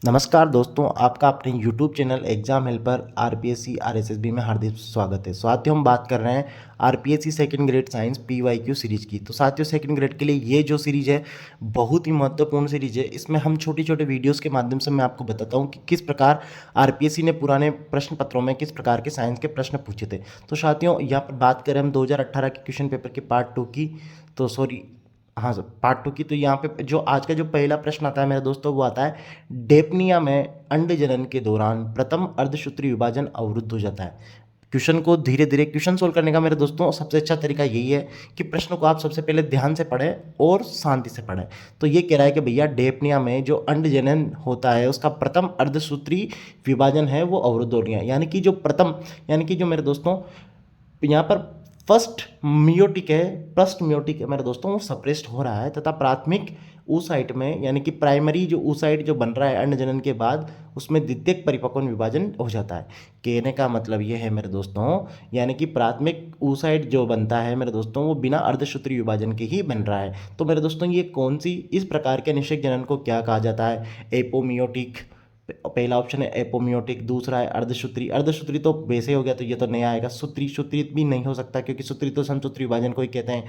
नमस्कार दोस्तों, आपका अपने YouTube channel exam helper RPSC RSSB में हार्दिक स्वागत है। साथियों, हम बात कर रहे हैं RPSC second grade science PYQ series की। तो साथियों, सेकंड ग्रेड के लिए ये जो सीरीज है बहुत ही महत्वपूर्ण सीरीज है। इसमें हम छोटे छोटे वीडियोस के माध्यम से मैं आपको बताता हूँ कि किस प्रकार आरपीएससी ने पुराने प्रश्न पत्रों में किस प्रकार के साइंस के प्रश्न पूछे थे। तो साथियों, यहाँ पर बात करें हम 2018 के क्वेश्चन पेपर के पार्ट 2 की, तो सॉरी, हाँ सर, पार्ट 2 की। तो यहाँ पे जो आज का जो पहला प्रश्न आता है मेरे दोस्तों, वो आता है डेपनिया में अंड जनन के दौरान प्रथम अर्धसूत्री विभाजन अवरुद्ध हो जाता है। क्वेश्चन को धीरे धीरे क्वेश्चन सोल्व करने का मेरे दोस्तों सबसे अच्छा तरीका यही है कि प्रश्न को आप सबसे पहले ध्यान से पढ़ें और शांति से पढ़ें। तो ये कह रहा है कि भैया डेपनिया में जो अंड जनन होता है उसका प्रथम अर्धसूत्री विभाजन है वो अवरुद्ध हो गया है। यानी कि जो प्रथम, यानी कि जो मेरे दोस्तों यहाँ पर फर्स्ट मियोटिक है मेरे दोस्तों, वो सप्रेस्ड हो रहा है तथा प्राथमिक oocyte में, यानी कि प्राइमरी जो oocyte जो बन रहा है अंड जनन के बाद, उसमें द्वितीयक परिपक्वन विभाजन हो जाता है। कहने का मतलब ये है मेरे दोस्तों, यानी कि प्राथमिक oocyte जो बनता है मेरे दोस्तों वो बिना अर्धसूत्री विभाजन के ही बन रहा है। तो मेरे दोस्तों ये कौन सी, इस प्रकार के निषेक जनन को क्या कहा जाता है? एपोमियोटिक। पहला ऑप्शन है एपोमियोटिक, दूसरा है अर्धसूत्री। अर्धसूत्री तो वैसे हो गया, तो ये तो नहीं आएगा। सूत्री, सूत्रित भी नहीं हो सकता क्योंकि सूत्री तो समसूत्री विभाजन को ही कहते हैं।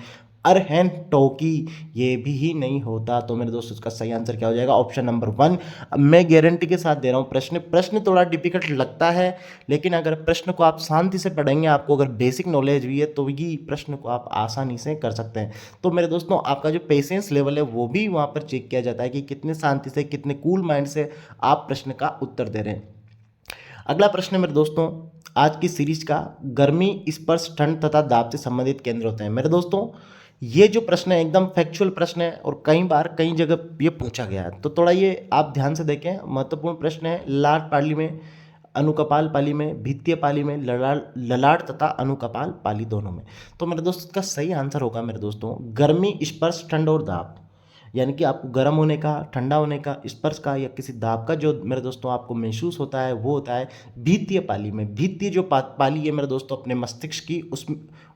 अरहैनटोकी, ये भी ही नहीं होता। तो मेरे दोस्त उसका सही आंसर क्या हो जाएगा? Option number 1। मैं गारंटी के साथ दे रहा हूँ, प्रश्न थोड़ा डिफिकल्ट लगता है, लेकिन अगर प्रश्न को आप शांति से पढ़ेंगे, आपको अगर बेसिक नॉलेज भी है, तो ये प्रश्न को आप आसानी से कर सकते हैं। तो मेरे दोस्तों आपका जो पेशेंस लेवल है वो भी वहाँ पर चेक किया जाता है कि कितने शांति से, कितने कूल माइंड से आप प्रश्न का उत्तर दे रहे हैं। अगला प्रश्न है मेरे दोस्तों आज की सीरीज का, गर्मी, स्पर्श, ठंड तथा दाब से संबंधित केंद्र होते हैं। मेरे दोस्तों ये जो प्रश्न है एकदम फैक्चुअल प्रश्न है और कई बार कई जगह ये पूछा गया है, तो थोड़ा ये आप ध्यान से देखें। महत्वपूर्ण प्रश्न है। ललाट पाली में, अनुकपाल पाली में, भित्तीय पाली में, ललाट तथा अनुकपाल पाली दोनों में। तो मेरे दोस्त इसका सही आंसर होगा मेरे दोस्तों गर्मी, स्पर्श, ठंड और दाब। यानी कि आपको गर्म होने का, ठंडा होने का, स्पर्श का या किसी दाब का जो मेरे दोस्तों आपको महसूस होता है वो होता है भित्तीय पाली में। भित्तीय जो पाली है मेरे दोस्तों अपने मस्तिष्क की, उस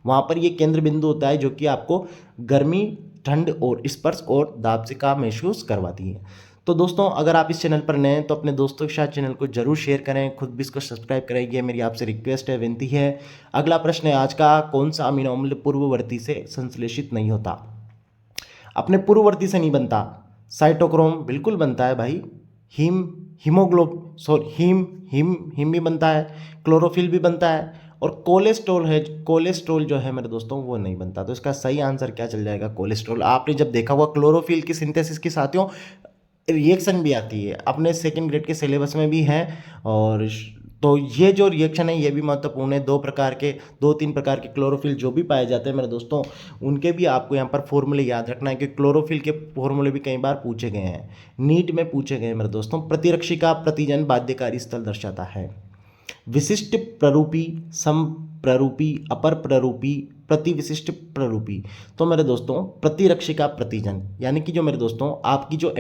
वहाँ पर ये केंद्र बिंदु होता है जो कि आपको गर्मी, ठंड और स्पर्श और दाब से का महसूस करवाती है। तो दोस्तों अगर आप इस चैनल पर नए हैं तो अपने दोस्तों के साथ चैनल को जरूर शेयर करें, खुद भी इसको सब्सक्राइब करें, ये मेरी आपसे रिक्वेस्ट है, विनती है। अगला प्रश्न है आज का, कौन सा अमीनो अम्ल पूर्ववर्ती से संश्लेषित नहीं होता? अपने पूर्ववर्ती से नहीं बनता। साइटोक्रोम बिल्कुल बनता है भाई। हीम, हीम भी बनता है, क्लोरोफिल भी बनता है, और कोलेस्ट्रॉल है, कोलेस्ट्रॉल जो है मेरे दोस्तों वो नहीं बनता। तो इसका सही आंसर क्या चल जाएगा? कोलेस्ट्रॉल। आपने जब देखा हुआ क्लोरोफिल की सिंथेसिस की साथियों रिएक्शन भी आती है, अपने सेकंड ग्रेड के सिलेबस में भी है। और तो ये जो रिएक्शन है ये भी महत्वपूर्ण है। दो तीन प्रकार के क्लोरोफिल जो भी पाए जाते हैं मेरे दोस्तों, उनके भी आपको यहाँ पर फॉर्मूले याद रखना है कि क्लोरोफिल के फॉर्मूले भी कई बार पूछे गए हैं, नीट में पूछे गए हैं मेरे दोस्तों। प्रतिरक्षी का प्रतिजन बाध्यकारी स्थल दर्शाता है। विशिष्ट प्ररूपी, सम प्ररूपी, अपर प्ररूपी, प्रतिविशिष्ट प्ररूपी। तो मेरे दोस्तों प्रतिरक्षी का प्रतिजन, यानी कि जो मेरे दोस्तों आपकी जो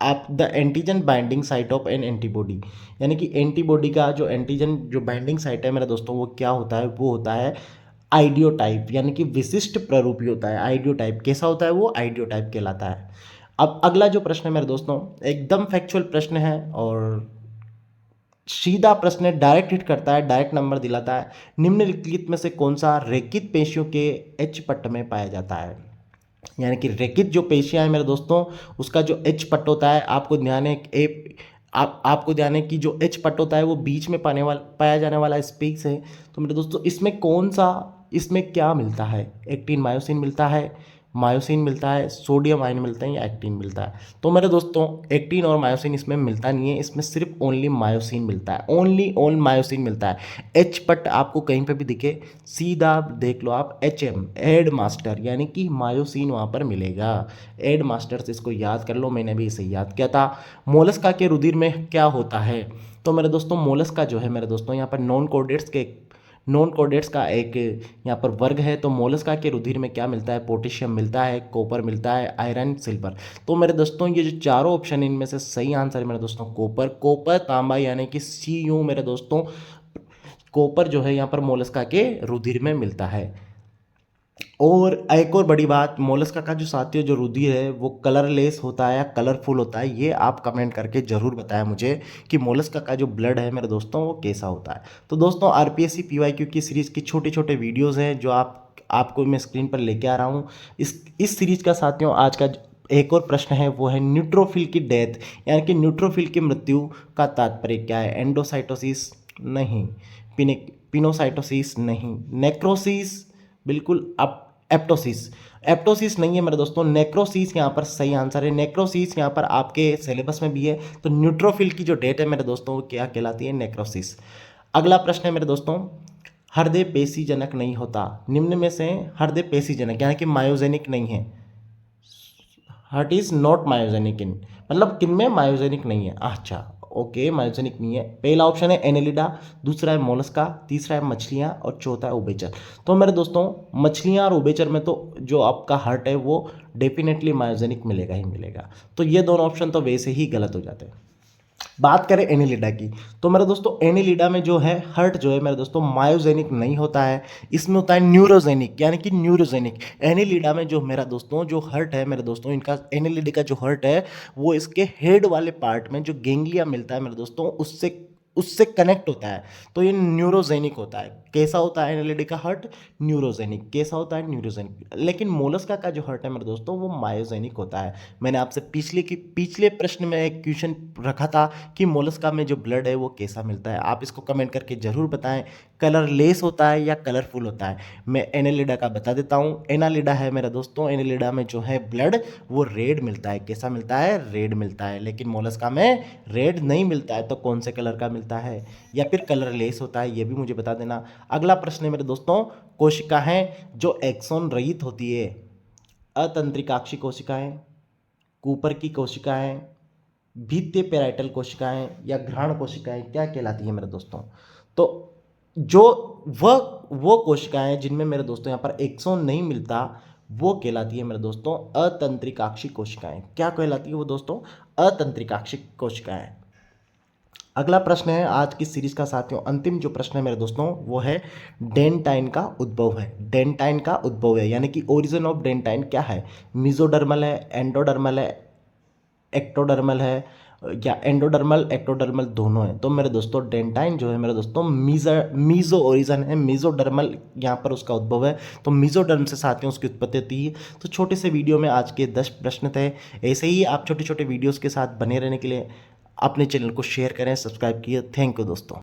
आप the antigen binding site of N antibody, यानी कि एंटीबॉडी का जो एंटीजन जो बाइंडिंग साइट है मेरे दोस्तों वो क्या होता है? वो होता है आइडियोटाइप, यानी कि विशिष्ट प्ररूपी होता है। आइडियोटाइप कैसा होता है? वो आइडियोटाइप कहलाता है। अब अगला जो प्रश्न है मेरे दोस्तों एकदम फैक्चुअल प्रश्न है और सीधा प्रश्न है, डायरेक्ट हिट करता है, डायरेक्ट नंबर दिलाता है। निम्नलिखित में से कौन सा रेखित पेशियों के एच पट्ट में पाया जाता है? यानी कि रेखित जो पेशियां हैं मेरे दोस्तों उसका जो एच पट्ट होता है, आपको ध्यान है आपको ध्यान है कि जो एच पट्ट होता है वो बीच में पाया जाने वाला स्पेस है। तो मेरे दोस्तों इसमें कौन सा, इसमें क्या मिलता है? एक्टिन मायोसिन मिलता है, मायोसिन मिलता है, सोडियम आयन मिलता है या एक्टिन मिलता है? तो मेरे दोस्तों एक्टिन और मायोसिन इसमें मिलता नहीं है, इसमें सिर्फ ओनली मायोसिन मिलता है, ओनली मायोसिन मिलता है। एच पट आपको कहीं पे भी दिखे सीधा देख लो आप, एच एम, एड मास्टर, यानी कि मायोसिन वहाँ पर मिलेगा। एड मास्टर से इसको याद कर लो, मैंने भी इसे याद किया था। मोलस्का के रुधिर में क्या होता है? तो मेरे दोस्तों मोलस्का जो है मेरे दोस्तों यहाँ पर नॉन कोडेट्स का एक यहाँ पर वर्ग है। तो मोलस्का के रुधिर में क्या मिलता है? पोटेशियम मिलता है, कॉपर मिलता है, आयरन, सिल्वर। तो मेरे दोस्तों ये जो चारों ऑप्शन इनमें से सही आंसर है मेरे दोस्तों कॉपर, तांबा, यानी कि Cu मेरे दोस्तों कॉपर जो है यहाँ पर मोलस्का के रुधिर में मिलता है। और एक और बड़ी बात, मोलस्का का जो साथियों जो रुधिर है वो कलरलेस होता है या कलरफुल होता है, ये आप कमेंट करके ज़रूर बताएं मुझे कि मोलस्का का जो ब्लड है मेरे दोस्तों वो कैसा होता है। तो दोस्तों आरपीएससी पीवाईक्यू की सीरीज़ की छोटे छोटे वीडियोज़ हैं जो आपको मैं स्क्रीन पर लेके आ रहा हूँ। इस सीरीज़ का साथियों आज का एक और प्रश्न है वो है न्यूट्रोफिल की डेथ यानी कि न्यूट्रोफिल की मृत्यु का तात्पर्य क्या है। एंडोसाइटोसिस नहीं, पिनोसाइटोसिस नहीं, नेक्रोसिस बिल्कुल, अब एप्टोसिस, एप्टोसिस नहीं है मेरे दोस्तों, नेक्रोसिस यहाँ पर सही आंसर है। नेक्रोसिस यहाँ पर आपके सिलेबस में भी है। तो न्यूट्रोफिल की जो डेट है मेरे दोस्तों वो क्या कहलाती है, नेक्रोसिस। अगला प्रश्न है मेरे दोस्तों, हृदय पेशीजनक नहीं होता, निम्न में से हृदय पेशीजनक यानी कि मायोजेनिक नहीं है। हार्ट इज नॉट मायोजेनिक इन, मतलब किन में मायोजेनिक नहीं है। अच्छा ओके, मायोजेनिक नहीं है। पहला ऑप्शन है एनेलिडा, दूसरा है मोलस्का, तीसरा है मछलियाँ और चौथा है उभयचर। तो मेरे दोस्तों मछलियाँ और उभयचर में तो जो आपका हार्ट है वो डेफिनेटली मायोजेनिक मिलेगा ही मिलेगा। तो ये दोनों ऑप्शन तो वैसे ही गलत हो जाते हैं। बात करें एनिलिडा की, तो मेरे दोस्तों एनिलिडा में जो है हर्ट जो है मेरे दोस्तों मायोजेनिक नहीं होता है, इसमें होता है न्यूरोजेनिक यानी कि न्यूरोजेनिक। एनिलिडा में जो मेरा दोस्तों जो हर्ट है मेरे दोस्तों, इनका एनिलिडा का जो हर्ट है वो इसके हेड वाले पार्ट में जो गेंगलिया मिलता है मेरे दोस्तों उससे उससे कनेक्ट होता है। तो ये न्यूरोजेनिक होता है। कैसा होता है एनालिटिक का हर्ट, न्यूरोजेनिक। कैसा होता है, न्यूरोजेनिक। लेकिन मोलस्का का जो हर्ट है मेरे दोस्तों वो मायोजेनिक होता है। मैंने आपसे पिछले प्रश्न में एक क्वेश्चन रखा था कि मोलस्का में जो ब्लड है वो कैसा मिलता है। आप इसको कमेंट करके ज़रूर बताएं, कलरलेस होता है या कलरफुल होता है। मैं एनालिडा का बता देता हूँ, एनालिडा है मेरे दोस्तों, एनालिडा में जो है ब्लड वो रेड मिलता है। कैसा मिलता है, रेड मिलता है। लेकिन मोलस्का में रेड नहीं मिलता है। तो कौन से कलर का मिलता है या फिर कलरलेस होता है, ये भी मुझे बता देना। अगला प्रश्न है मेरे दोस्तों, कोशिकाएं जो एक्सोन रहित होती है, अतंत्रिकाक्षी कोशिकाएं, कूपर की कोशिकाएं, भित्तीय पेराइटल कोशिकाएं या घ्राण कोशिकाएं क्या कहलाती है मेरे दोस्तों। तो जो वो कोशिकाएं जिनमें मेरे दोस्तों यहाँ पर एक्सोन नहीं मिलता वो कहलाती है मेरे दोस्तों अतंत्रिकाक्षी कोशिकाएं। क्या कहलाती है वो दोस्तों, अतंत्रिकाक्षी कोशिकाएं। अगला प्रश्न है आज की सीरीज का साथियों, अंतिम जो प्रश्न है मेरे दोस्तों वो है डेंटाइन का उद्भव है। डेंटाइन का उद्भव है यानी कि ओरिजिन ऑफ डेंटाइन क्या है, मीजोडर्मल है, एंडोडर्मल है, एक्टोडर्मल है या एंडोडर्मल एक्टोडर्मल दोनों है। तो मेरे दोस्तों डेंटाइन जो है मेरे दोस्तों मीजो ओरिजिन है, मीजोडर्मल यहाँ पर उसका उद्भव है। तो मीजोडर्म से साथियों उसकी उत्पत्ति होती है। तो छोटे से वीडियो में आज के 10 प्रश्न थे। ऐसे ही आप छोटे छोटे वीडियोज़ के साथ बने रहने के लिए अपने चैनल को शेयर करें, सब्सक्राइब किए। थैंक यू दोस्तों।